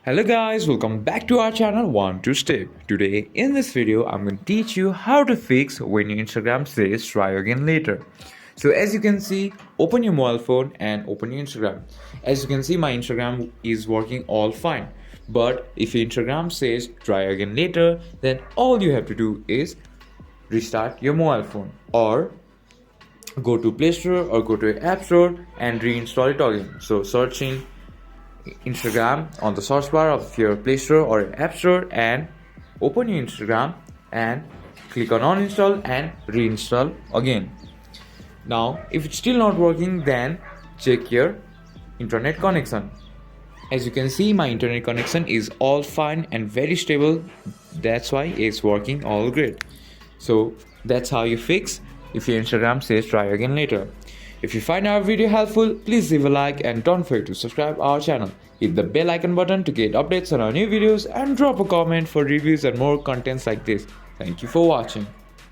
Hello guys, welcome back to our channel One Two Step. Today in this video I'm going to teach you how to fix when your Instagram says try again later. So as you can see, open your mobile phone and open your Instagram. As you can see, my Instagram is working all fine. But if your Instagram says try again later, then all you have to do is restart your mobile phone or go to Play Store or go to App Store and reinstall it again. So searching Instagram on the search bar of your Play Store or App Store and open your Instagram and click on uninstall and reinstall again. Now if it's still not working, then check your internet connection. As you can see, my internet connection is all fine and very stable. That's why it's working all great. So that's how you fix if your Instagram says try again later. If you find our video helpful, please leave a like and don't forget to subscribe our channel. Hit the bell icon button to get updates on our new videos and drop a comment for reviews and more contents like this. Thank you for watching.